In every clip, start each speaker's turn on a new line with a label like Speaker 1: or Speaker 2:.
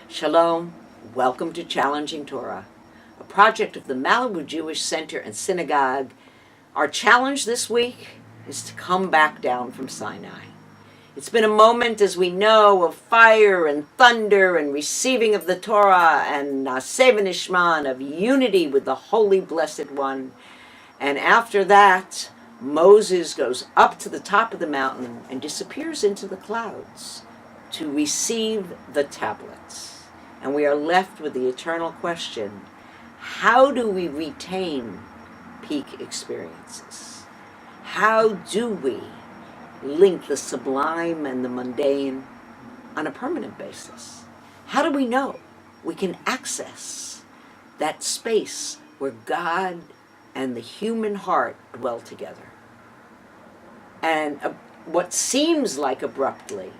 Speaker 1: Shalom, welcome to Challenging Torah, a project of the Malibu Jewish Center and Synagogue. Our challenge this week is to come back down from Sinai. It's been a moment, as we know, of fire and thunder and receiving of the Torah and Naseh v'Nishma, and of unity with the Holy Blessed One. And after that, Moses goes up to the top of the mountain and disappears into the clouds to receive the tablets. And we are left with the eternal question, how do we retain peak experiences? How do we link the sublime and the mundane on a permanent basis? How do we know we can access that space where God and the human heart dwell together? And what seems like abruptly,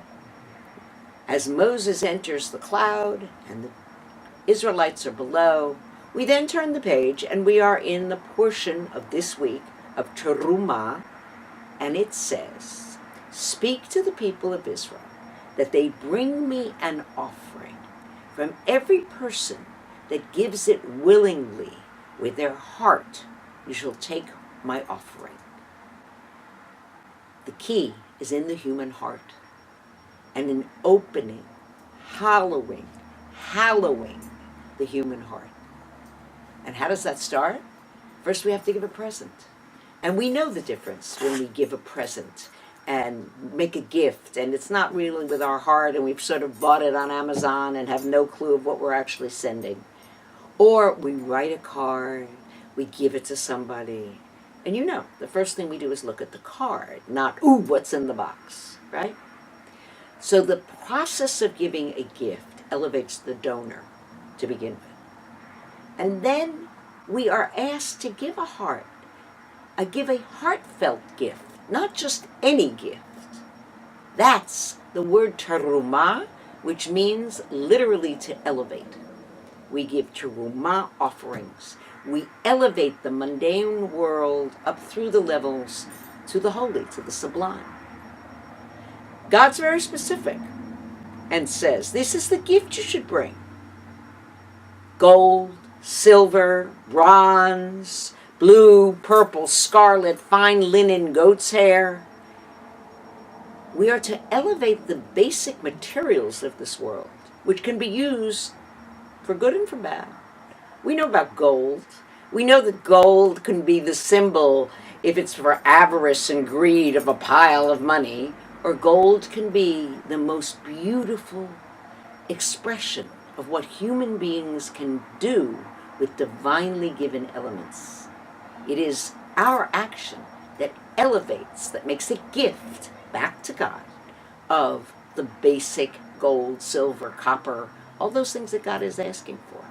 Speaker 1: as Moses enters the cloud and the Israelites are below, we then turn the page and we are in the portion of this week of Terumah, and it says, "Speak to the people of Israel that they bring me an offering. From every person that gives it willingly with their heart, you shall take my offering." The key is in the human heart, and in opening, hallowing the human heart. And how does that start? First, we have to give a present. And we know the difference when we give a present and make a gift, and it's not really with our heart, and we've sort of bought it on Amazon and have no clue of what we're actually sending. Or we write a card, we give it to somebody, and the first thing we do is look at the card, not, ooh, what's in the box, right? So the process of giving a gift elevates the donor to begin with. And then we are asked to give a heartfelt gift, not just any gift. That's the word Terumah, which means literally to elevate. We give Terumah offerings. We elevate the mundane world up through the levels to the holy, to the sublime. God's very specific and says, this is the gift you should bring. Gold, silver, bronze, blue, purple, scarlet, fine linen, goat's hair. We are to elevate the basic materials of this world, which can be used for good and for bad. We know about gold. We know that gold can be the symbol, if it's for avarice and greed, of a pile of money, or gold can be the most beautiful expression of what human beings can do with divinely given elements. It is our action that elevates, that makes a gift back to God of the basic gold, silver, copper, all those things that God is asking for.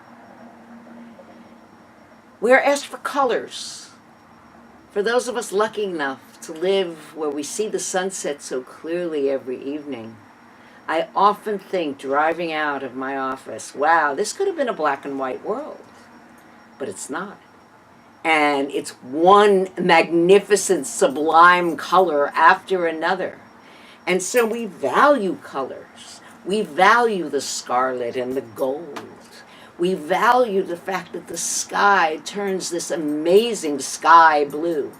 Speaker 1: We are asked for colors. For those of us lucky enough to live where we see the sunset so clearly every evening, I often think, driving out of my office, wow, this could have been a black and white world. But it's not. And it's one magnificent, sublime color after another. And so we value colors. We value the scarlet and the gold. We value the fact that the sky turns this amazing sky blue.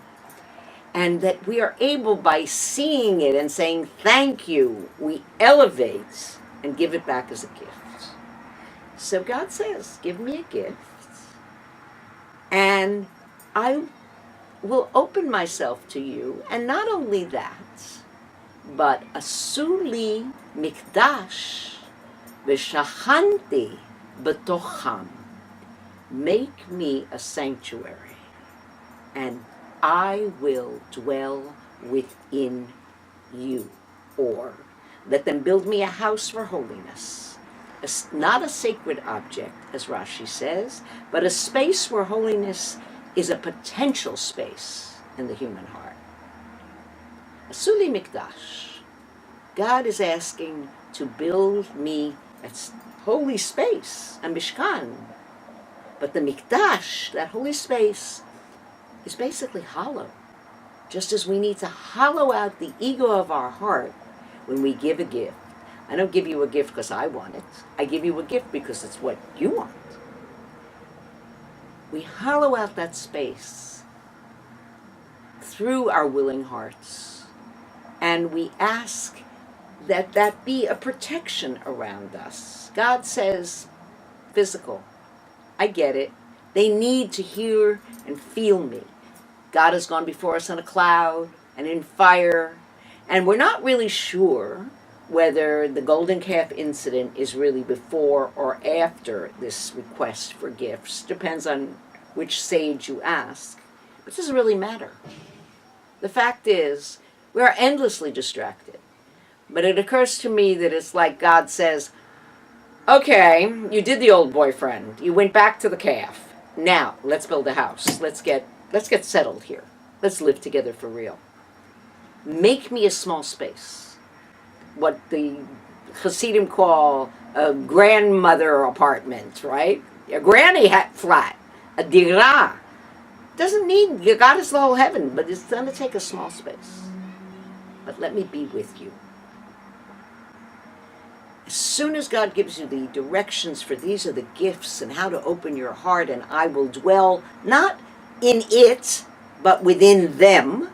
Speaker 1: And that we are able, by seeing it and saying thank you, we elevate and give it back as a gift. So God says, give me a gift, and I will open myself to you. And not only that, but asuli mikdash v'shachanti b'tocham. Make me a sanctuary, and I will dwell within you. Or let them build me a house for holiness. Not a sacred object, as Rashi says, but a space where holiness is a potential space in the human heart. Asuli mikdash. God is asking to build me a holy space, a mishkan. But the mikdash, that holy space, is basically hollow. Just as we need to hollow out the ego of our heart when we give a gift, I don't give you a gift because I want it. I give you a gift because it's what you want. We hollow out that space through our willing hearts, and we ask that that be a protection around us. God says, physical, I get it. They need to hear and feel me. God has gone before us on a cloud and in fire, and we're not really sure whether the golden calf incident is really before or after this request for gifts. Depends on which sage you ask. But it doesn't really matter. The fact is, we are endlessly distracted. But it occurs to me that it's like God says, okay, you did the old boyfriend. You went back to the calf. Now, let's build a house. Let's get settled here. Let's live together for real. Make me a small space. What the Hasidim call a grandmother apartment, right? A granny flat, a dirah. Doesn't need, God is the whole heaven, but it's going to take a small space. But let me be with you. As soon as God gives you the directions for these are the gifts and how to open your heart, and I will dwell not in it, but within them,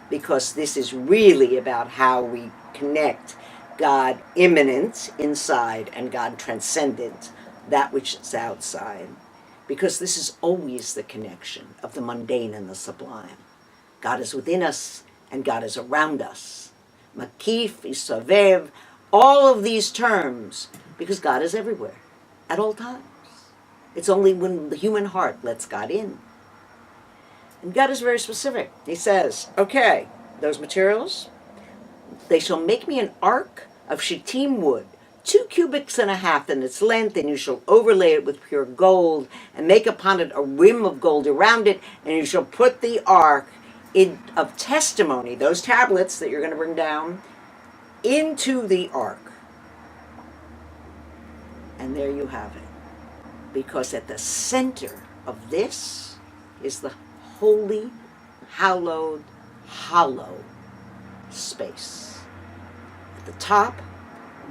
Speaker 1: because this is really about how we connect God immanent inside and God transcendent, that which is outside. Because this is always the connection of the mundane and the sublime. God is within us and God is around us. Makif, Isavev, all of these terms, because God is everywhere, at all times. It's only when the human heart lets God in. And God is very specific. He says, okay, those materials, they shall make me an ark of shittim wood, 2 cubits and a half in its length, and you shall overlay it with pure gold, and make upon it a rim of gold around it, and you shall put the ark of testimony, those tablets that you're going to bring down, into the ark. And there you have it. Because at the center of this is the holy, hallowed, hollow space. At the top,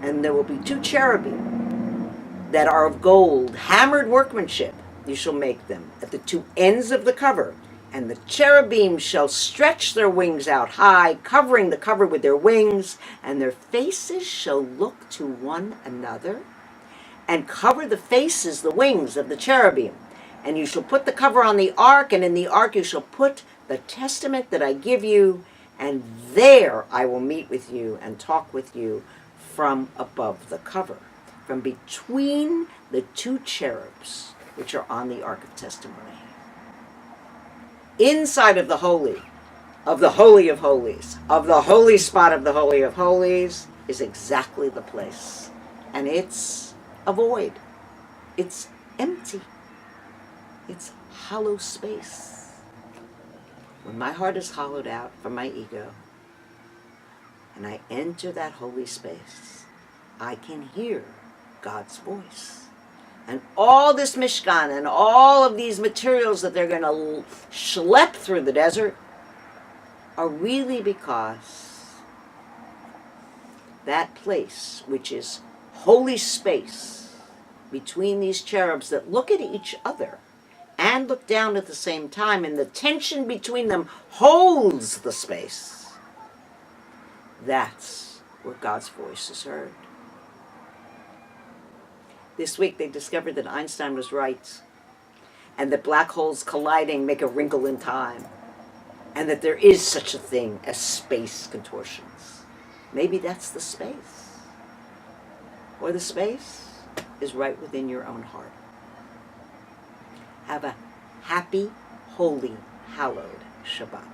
Speaker 1: and there will be 2 cherubim that are of gold, hammered workmanship, you shall make them, at the 2 ends of the cover. And the cherubim shall stretch their wings out high, covering the cover with their wings, and their faces shall look to one another, and cover the faces, the wings of the cherubim. And you shall put the cover on the ark, and in the ark you shall put the testament that I give you, and there I will meet with you and talk with you from above the cover, from between the 2 cherubs which are on the ark of testimony. Inside of the Holy of Holies, of the holy spot of the Holy of Holies, is exactly the place. And it's a void. It's empty. It's hollow space. When my heart is hollowed out from my ego, and I enter that holy space, I can hear God's voice. And all this Mishkan and all of these materials that they're going to schlep through the desert are really because that place, which is holy space between these cherubs that look at each other and look down at the same time, and the tension between them holds the space. That's where God's voice is heard. This week they discovered that Einstein was right, and that black holes colliding make a wrinkle in time, and that there is such a thing as space contortions. Maybe that's the space. Or the space is right within your own heart. Have a happy, holy, hallowed Shabbat.